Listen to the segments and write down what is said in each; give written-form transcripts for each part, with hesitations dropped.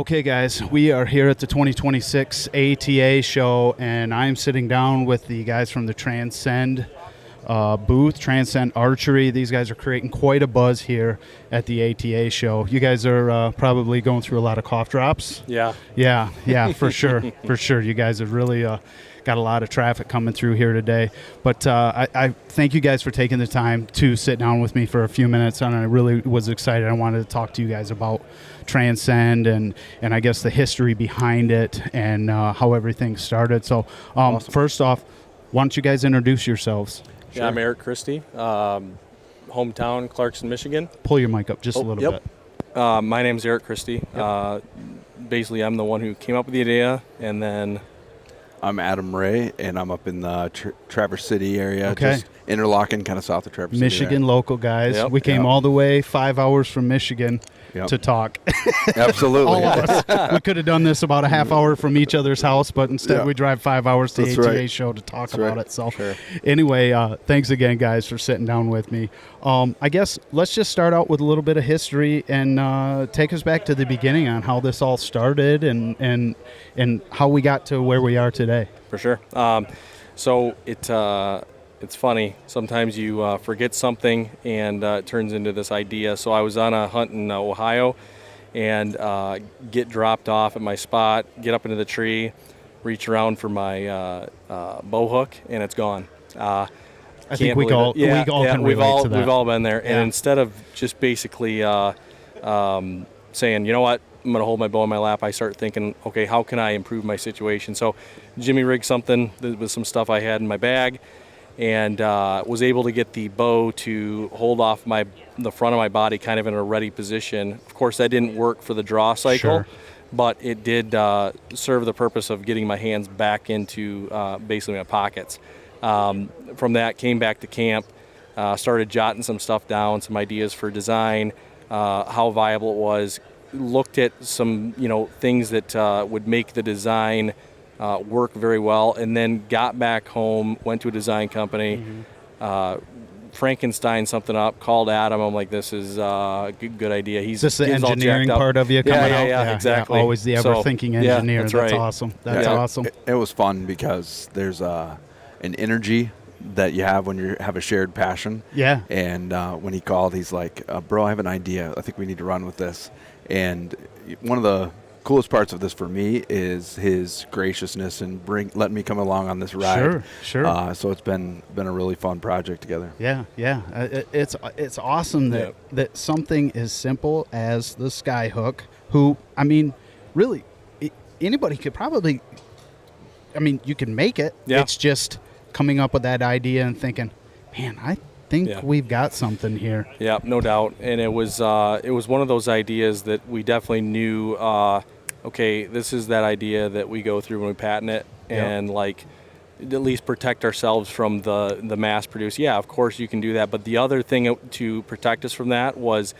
Okay, guys, we are here at the 2026 ATA show, and I'm sitting down with the guys from the Transcend booth, Transcend Archery. These guys are creating quite a buzz here at the ATA show. You guys are probably going through a lot of cough drops. Yeah, for sure, for sure. You guys have really got a lot of traffic coming through here today. But I thank you guys for taking the time to sit down with me for a few minutes, and I really was excited. I wanted to talk to you guys about Transcend and I guess the history behind it and how everything started. So awesome. First off, why don't you guys introduce yourselves? Sure. Yeah, I'm Eric Christie, hometown Clarkson, Michigan. Pull your mic up just a little bit. My name's Eric Christie. Yep. Basically, I'm the one who came up with the idea, and then I'm Adam Ray, and I'm up in the Traverse City area, just Interlochen, kind of south of Traverse Michigan City. Local guys. Yep. We came all the way 5 hours from Michigan to talk. Absolutely. All of us. We could have done this about a half hour from each other's house, but instead we drive 5 hours to the ATA show to talk about it. So anyway, thanks again, guys, for sitting down with me. I guess let's just start out with a little bit of history and take us back to the beginning on how this all started and how we got to where we are today. For sure. So it's funny. Sometimes you forget something and it turns into this idea. So I was on a hunt in Ohio and get dropped off at my spot, get up into the tree, reach around for my bow hook, and it's gone. I think we all can relate to that. We've all been there. Yeah. And instead of just basically saying, you know what, I'm going to hold my bow in my lap, I start thinking, okay, how can I improve my situation? So Jimmy rigged something with some stuff I had in my bag, and was able to get the bow to hold off the front of my body kind of in a ready position. Of course, that didn't work for the draw cycle, but it did serve the purpose of getting my hands back into basically my pockets. From that, came back to camp, started jotting some stuff down, some ideas for design, how viable it was, looked at some things that would make the design work very well, and then got back home, went to a design company, Frankenstein something up, called Adam. I'm like, this is a good idea. He's just the engineering part of you coming out. Yeah, exactly. Always the ever-thinking engineer. That's right. Awesome. That's awesome. It was fun because there's an energy that you have when you have a shared passion. Yeah. And when he called, he's like, bro, I have an idea. I think we need to run with this. And one of the coolest parts of this for me is his graciousness and letting me come along on this ride. Sure. So it's been a really fun project together. Yeah. It's awesome that something as simple as the skyhook, who, I mean, really, anybody could probably, you can make it. Yeah. It's just coming up with that idea and thinking, man, I think we've got something here. Yeah, no doubt. And it was one of those ideas that we definitely knew, okay, this is that idea that we go through when we patent it and at least protect ourselves from the mass produce. Yeah, of course you can do that. But the other thing to protect us from that was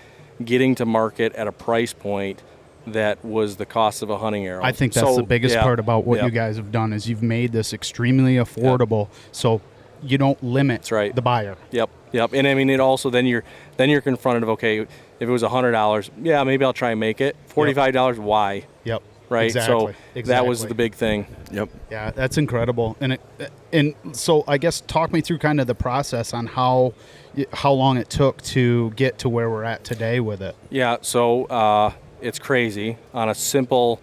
getting to market at a price point that was the cost of a hunting arrow. I think that's the biggest part about what you guys have done is you've made this extremely affordable. So you don't limit the buyer. Yep. And I mean, it also then you're confronted of, okay, if it was $100, yeah, maybe I'll try and make it. $45, why? Yep. Right. Exactly. So that was the big thing. Yep. Yeah, that's incredible. And so I guess talk me through kind of the process on how long it took to get to where we're at today with it. Yeah. So it's crazy on a simple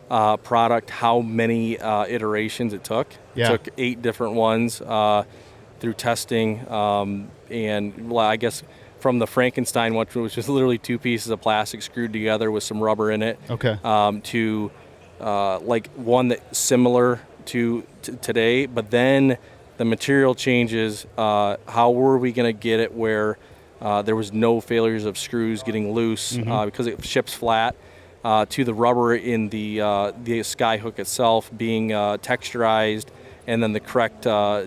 product how many iterations it took. Yeah. It took 8 different ones through testing, and I guess from the Frankenstein, which was just literally 2 pieces of plastic screwed together with some rubber in it, to one that's similar to today, but then the material changes. How were we going to get it where there was no failures of screws getting loose because it ships flat? To the rubber in the skyhook itself being texturized, and then the correct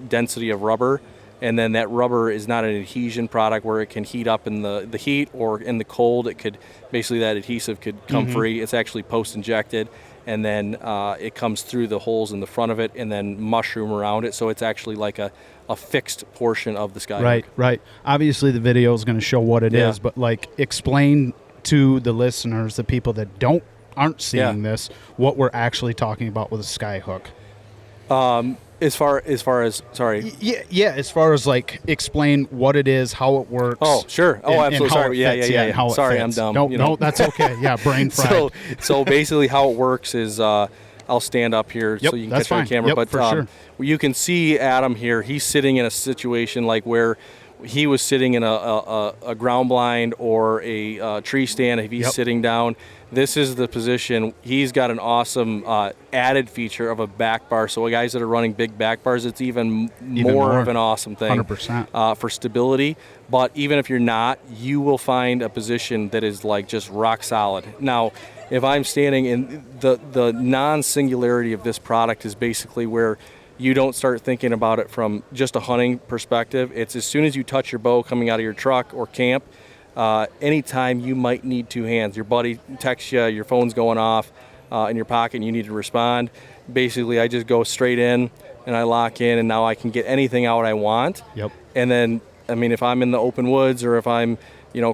density of rubber, and then that rubber is not an adhesion product where it can heat up in the heat or in the cold. It could basically, that adhesive could come free. It's actually post-injected, and then it comes through the holes in the front of it and then mushroom around it, so it's actually like a fixed portion of the skyhook. Right. Obviously the video is going to show what it is, but explain to the listeners, the people that don't aren't seeing this, what we're actually talking about with a sky hook. As far as sorry. Yeah. As far as like explain what it is, how it works. Oh, sure. Oh, absolutely. Sorry. Yeah. How sorry, I'm dumb. No, that's okay. Yeah, brain fried. So basically, how it works is I'll stand up here so you can catch on camera. Yep, but for sure. You can see Adam here. He's sitting in a situation like where he was sitting in a ground blind or a tree stand. If he's sitting down, this is the position. He's got an awesome added feature of a back bar. So guys that are running big back bars, it's even more of an awesome thing 100%. For stability. But even if you're not, you will find a position that is like just rock solid. Now, if I'm standing in the non-singularity of this product is basically where you don't start thinking about it from just a hunting perspective. It's as soon as you touch your bow coming out of your truck or camp, anytime you might need two hands. Your buddy texts you, your phone's going off in your pocket and you need to respond. Basically, I just go straight in and I lock in, and now I can get anything out I want. Yep. And then, I mean, if I'm in the open woods or if I'm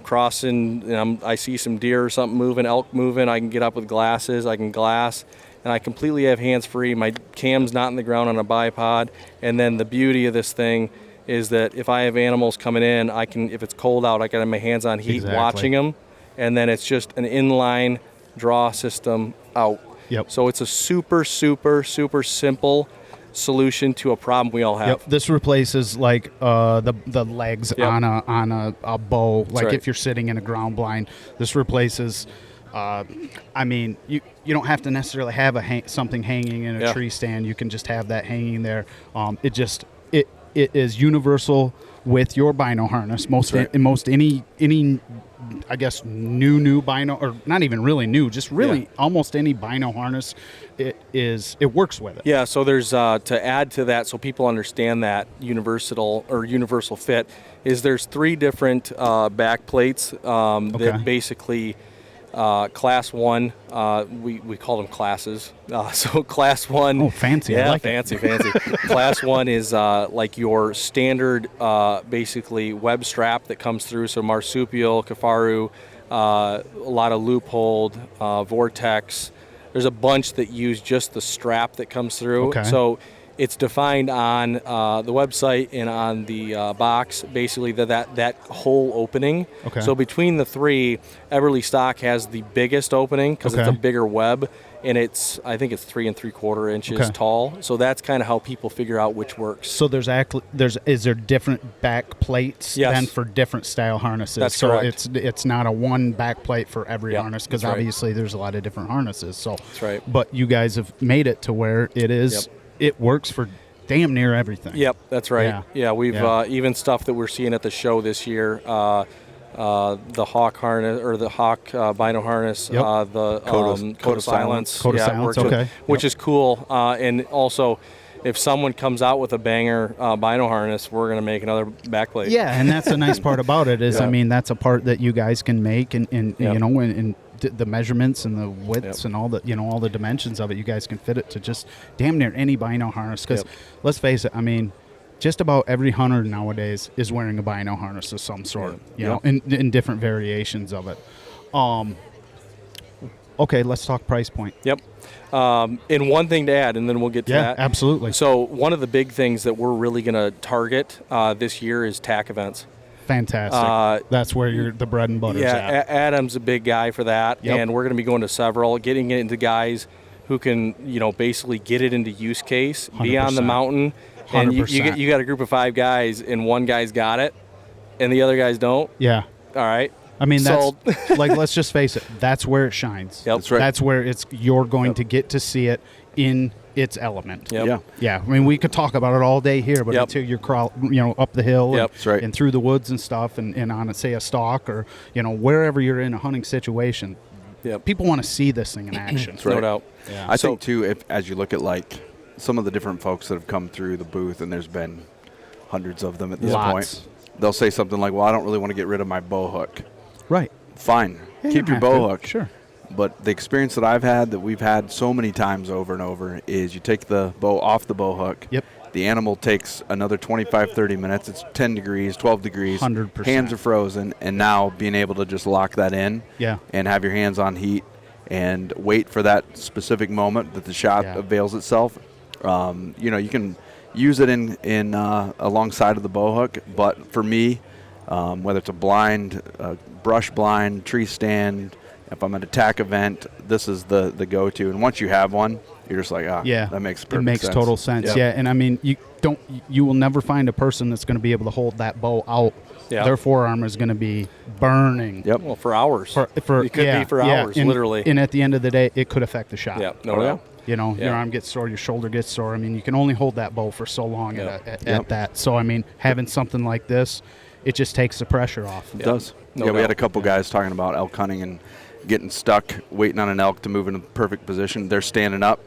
crossing and I see some deer or something moving, elk moving, I can get up with glasses, I can glass, and I completely have hands free. My cam's not in the ground on a bipod. And then the beauty of this thing is that if I have animals coming in, I can, if it's cold out, I can have my hands on heat watching them. And then it's just an inline draw system out. Yep. So it's a super, super, super simple solution to a problem we all have. Yep. This replaces like the legs on a bow. Like if you're sitting in a ground blind, this replaces. I mean, you don't have to necessarily have something hanging in a tree stand. You can just have that hanging there. It is universal with your bino harness. Most any I guess new bino, or not even really new, just really almost any bino harness, it works with it. Yeah. So there's to add to that, so people understand that universal fit is there's 3 different back plates that basically. Class 1, we call them classes. So Class 1. Oh, fancy. Yeah, I like fancy. Class 1 is like your standard, basically web strap that comes through. So marsupial, kafaru, a lot of loophold, vortex. There's a bunch that use just the strap that comes through. Okay. So it's defined on the website and on the box, basically that whole opening. Okay. So between the 3, Everly Stock has the biggest opening because it's a bigger web, and I think it's 3 3/4 inches tall. So that's kind of how people figure out which works. So is there different back plates than for different style harnesses? That's correct. So it's not a one back plate for every harness, because obviously there's a lot of different harnesses. So that's right. But you guys have made it to where it is. Yep. It works for damn near everything. Yep, that's right. Yeah, we've even stuff that we're seeing at the show this year. The Hawk harness, or the Hawk bino harness, the Code of Silence. Code of Silence, which is cool. And also, if someone comes out with a banger bino harness, we're going to make another backplate. Yeah, and that's the nice part about it is, I mean, that's a part that you guys can make, and the measurements and the widths and all the dimensions of it, you guys can fit it to just damn near any bino harness. Because let's face it, I mean, just about every hunter nowadays is wearing a bino harness of some sort, you know, in different variations of it. Okay, let's talk price point. Yep. And one thing to add, and then we'll get to that. Yeah, absolutely. So one of the big things that we're really going to target this year is TAC events. Fantastic. That's where the bread and butter's at. Adam's a big guy for that, and we're going to be going to several, getting it into guys who can, basically get it into use case, 100%. be on the mountain, and you got a group of 5 guys, and one guy's got it, and the other guys don't. Yeah. All right. I mean, that's like, let's just face it. That's where it shines. Yep. That's right. That's where you're going to get to see it in its element. Yep. Yeah. I mean, we could talk about it all day here, but until you're up the hill and through the woods and stuff, and on, say, a stalk, or wherever you're in a hunting situation, people want to see this thing in action. That's right. No doubt. Yeah. I think too, as you look at like some of the different folks that have come through the booth, and there's been hundreds of them at this point, they'll say something like, "Well, I don't really want to get rid of my bow hook." Right. Fine. Yeah, keep your bow hook. Sure. But the experience that I've had, that we've had so many times over and over, is you take the bow off the bow hook. Yep. The animal takes another 25, 30 minutes. It's 10 degrees, 12 degrees. 100%. Hands are frozen. And now being able to just lock that in and have your hands on heat and wait for that specific moment that the shot avails itself. You can use it in alongside of the bow hook, but for me, whether it's a blind, brush blind, tree stand, if I'm at a tack event, this is the go-to. And once you have one, you're just like, that makes perfect sense. It makes total sense. Yep. Yeah, and I mean, you will never find a person that's going to be able to hold that bow out. Yeah. Their forearm is going to be burning. Yep. Well, for hours. It could be for hours, and, literally. And at the end of the day, it could affect the shot. Yeah, no doubt. Your arm gets sore, your shoulder gets sore. I mean, you can only hold that bow for so long at that. So, I mean, having something like this, it just takes the pressure off. It does. No we had a couple guys talking about elk hunting and getting stuck waiting on an elk to move in a perfect position. They're standing up,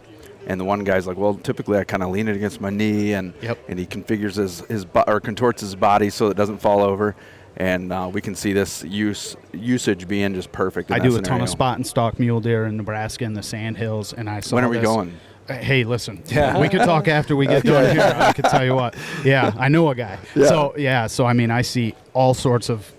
and the one guy's like, well, typically I kind of lean it against my knee, and he configures or contorts his body so it doesn't fall over. And we can see this usage being just perfect. I do a ton of spot and stalk mule deer in Nebraska in the sand hills, and I saw When are we going? Hey, listen, we could talk after we get done here. I could tell you what. Yeah, I know a guy. Yeah. So I mean, I see all sorts of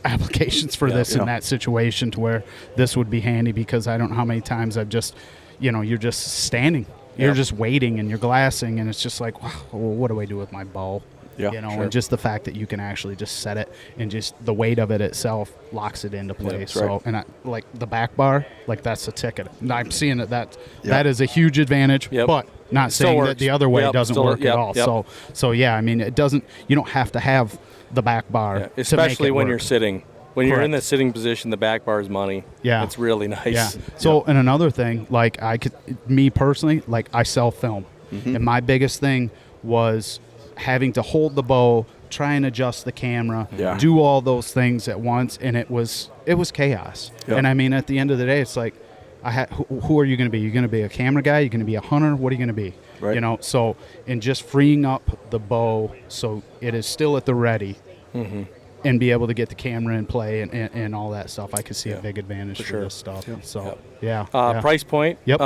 applications for this in that situation to where this would be handy, because I don't know how many times I've just, you're just standing. You're just waiting and you're glassing, and it's just like, wow, well, what do I do with my bow? And just the fact that you can actually just set it, and just the weight of it itself locks it into place. And I, like the back bar, like that's a ticket. And I'm seeing that is a huge advantage, but not saying that the other way doesn't work at all. So yeah, I mean, it doesn't. You don't have to have the back bar, especially when work. you're sitting. When you're in that sitting position, the back bar is money. Yeah, it's really nice. Yeah. So and another thing, like me personally, like I sell film, and my biggest thing was having to hold the bow, try and adjust the camera, do all those things at once, and it was chaos. And I mean, at the end of the day, it's like, who are you going to be? You're going to be a camera guy? You're going to be a hunter? What are you going to be? Right. So and just freeing up the bow so it is still at the ready, and be able to get the camera in play and all that stuff. I could see a big advantage for this stuff. So price point. Yep.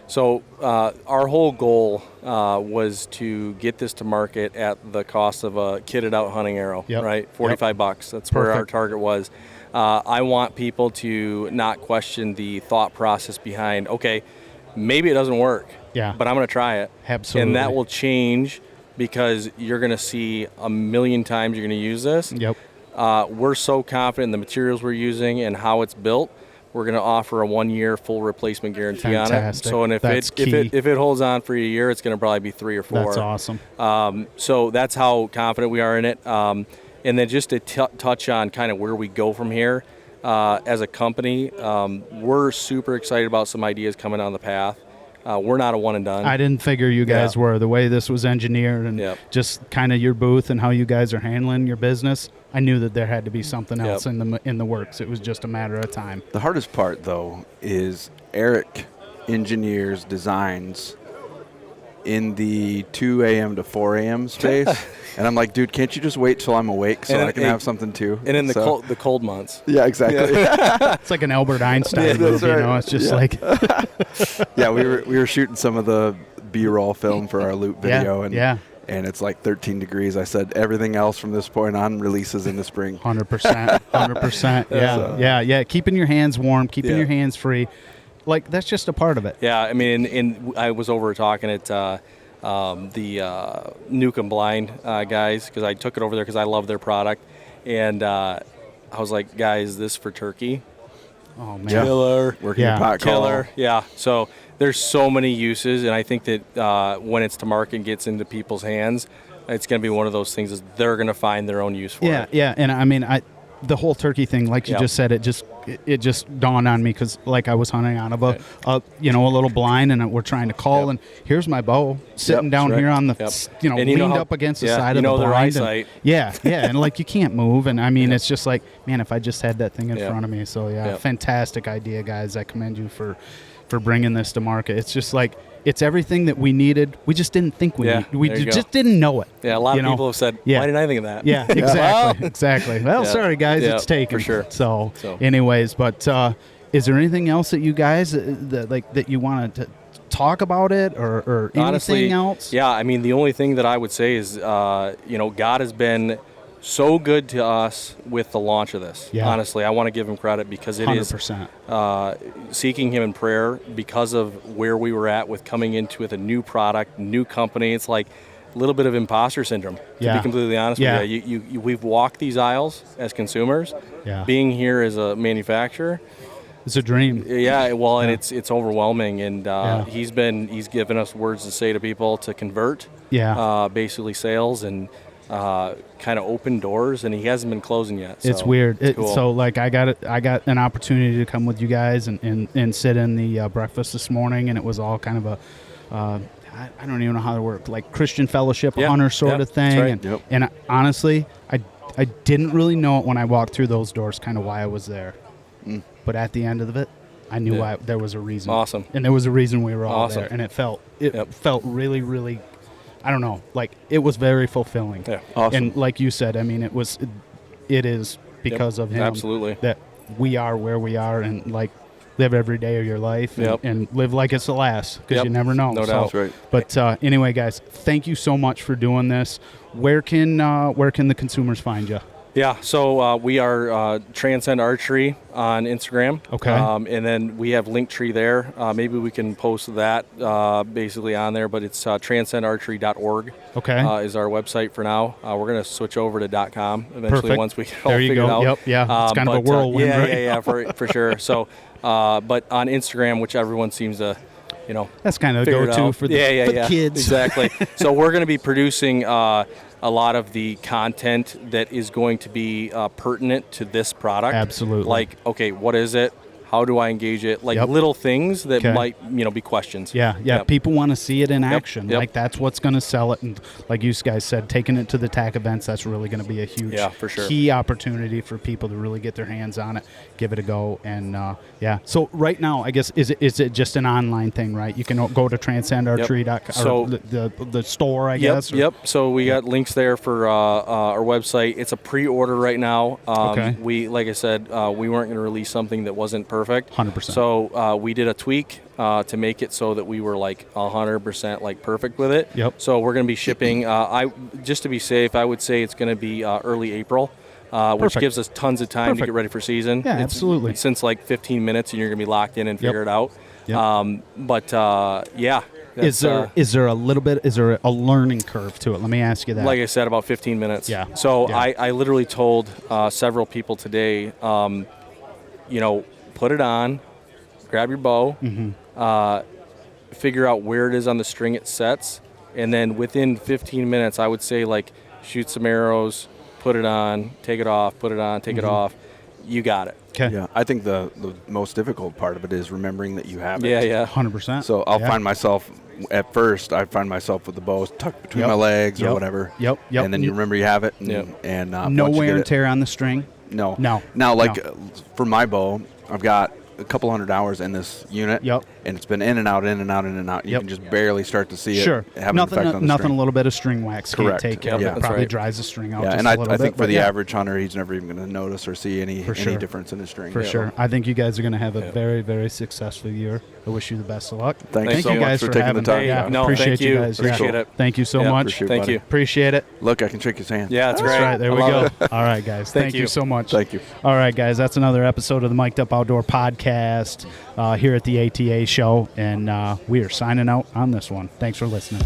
So our whole goal was to get this to market at the cost of a kitted out hunting arrow, right? $45. That's where our target was. I want people to not question the thought process behind, okay, maybe it doesn't work, but I'm going to try it. Absolutely. And that will change, because you're going to see a million times you're going to use this. Yep. We're so confident in the materials we're using and how it's built. We're going to offer a 1-year full replacement guarantee on it. So, and if it holds on for a year, it's going to probably be 3 or 4. That's awesome. So that's how confident we are in it. And then just to touch on kind of where we go from here as a company, we're super excited about some ideas coming down the path. We're not a one and done. I didn't figure you guys were. The way this was engineered and just kind of your booth and how you guys are handling your business, I knew that there had to be something else in the works. It was just a matter of time. The hardest part, though, is Eric engineers designs in the 2 a.m. to 4 a.m. space. And I'm like, dude, can't you just wait till I'm awake so I can have something too? And in the cold months. Yeah, exactly. It's like an Albert Einstein movie, It's just like. we were shooting some of the B-roll film for our loop video, and it's like 13 degrees. I said everything else from this point on releases in the spring. 100%. Yeah. Keeping your hands warm, keeping your hands free, like that's just a part of it. Yeah, I mean, and I was over talking at the Nukem Blind guys, because I took it over there because I love their product, and I was like, guys, this for turkey. Oh man, killer, working your pot killer, call. Yeah. So there's so many uses, and I think that when it's to market and gets into people's hands, it's going to be one of those things is they're going to find their own use for it. Yeah, and I mean, the whole turkey thing, like you just said, it just dawned on me, because like I was hunting out of a little blind, and we're trying to call, and here's my bow sitting down here on the leaned up against the side of the blind. Their eyesight. And like you can't move, and I mean it's just like, man, if I just had that thing in front of me. So fantastic idea, guys. I commend you for bringing this to market. It's just like, it's everything that we needed. We just didn't think we needed. We just didn't know it. Yeah, a lot of people have said, why didn't I think of that? Yeah, exactly. Well, sorry, guys, it's taken. For sure. So anyways, but is there anything else that you guys, that you wanted to talk about it, or honestly, anything else? Yeah, I mean, the only thing that I would say is, God has been so good to us with the launch of this. Yeah. Honestly, I want to give him credit because it 100%. is seeking him in prayer because of where we were at with coming into with a new product, new company. It's like a little bit of imposter syndrome, to be completely honest with you. We've walked these aisles as consumers. Yeah. Being here as a manufacturer, it's a dream. Yeah, well, and it's overwhelming, and he's given us words to say to people to convert. Yeah. Basically sales and kind of open doors, and he hasn't been closing yet. So it's weird. Cool. So like I got an opportunity to come with you guys and sit in the breakfast this morning, and it was all kind of a I don't even know how to work, like Christian fellowship, hunter sort of thing. Right. And honestly, I didn't really know it when I walked through those doors, kind of why I was there. But at the end of it, I knew why there was a reason. Awesome. And there was a reason we were all there, and it felt really, really, I don't know, like it was very fulfilling. Yeah. Awesome. And like you said, I mean, it is because of him absolutely that we are where we are, and like live every day of your life and live like it's the last, because you never know. No doubt. That's right. But anyway, guys, thank you so much for doing this. Where can the consumers find you? Yeah, so we are Transcend Archery on Instagram. Okay. And then we have Linktree there. Maybe we can post that basically on there, but it's transcendarchery.org. Okay. Is our website for now. We're going to switch over to .com eventually. Perfect. Once we get all there you figured go. out. Yep. Yeah. It's kind of a whirlwind. Yeah, for sure. So, but on Instagram, which everyone seems to, that's kind of the go-to for the kids. Exactly. So we're going to be producing a lot of the content that is going to be pertinent to this product. Absolutely. Like, okay, what is it? How do I engage it? Like little things that might, be questions. Yeah. People want to see it in action. Yep. Like that's what's going to sell it. And like you guys said, taking it to the TAC events, that's really going to be a huge for sure. key opportunity for people to really get their hands on it, give it a go. And so right now, I guess, is it just an online thing, right? You can go to transcendarchery.com, So the store, I guess. Yep. So we got links there for our website. It's a pre-order right now. We, like I said, we weren't going to release something that wasn't perfect. 100%. So we did a tweak to make it so that we were like 100% like perfect with it. Yep. So we're going to be shipping. Just to be safe, I would say it's going to be early April, which gives us tons of time to get ready for season. Yeah, absolutely. Since like 15 minutes, and you're going to be locked in and figure it out. Yep. Is there a learning curve to it? Let me ask you that. Like I said, about 15 minutes. Yeah. So I literally told several people today, put it on, grab your bow, figure out where it is on the string it sets, and then within 15 minutes, I would say, like, shoot some arrows, put it on, take it off, put it on, take it off. You got it. Okay. Yeah, I think the most difficult part of it is remembering that you have it. Yeah. 100%. So I'll find myself, at first, I find myself with the bow tucked between my legs or whatever. Yep. And then you remember you have it. And no wear and tear on the string? No. No. Now, for my bow, I've got a couple 100 hours in this unit. Yep. And it's been in and out, in and out, in and out. You can just barely start to see it. Sure. Have an effect on the nothing string. A little bit of string wax Correct. can't take care of. Yeah, It probably right. dries the string out Yeah, just and a little bit. I think for the average hunter, he's never even going to notice or see any difference in his string. For sure. I think you guys are going to have a very, very successful year. I wish you the best of luck. Thank you so you guys much for taking the time. Yeah, No, appreciate thank you. guys. Appreciate it. Thank you so much. Thank you. Appreciate it. Look, I can shake his hand. Yeah, that's That's great. right. There we go. All right, guys. Thank you so much. Thank you. All right, guys. That's another episode of the Mic'd Up Outdoor Podcast here at the ATA show. And we are signing out on this one. Thanks for listening.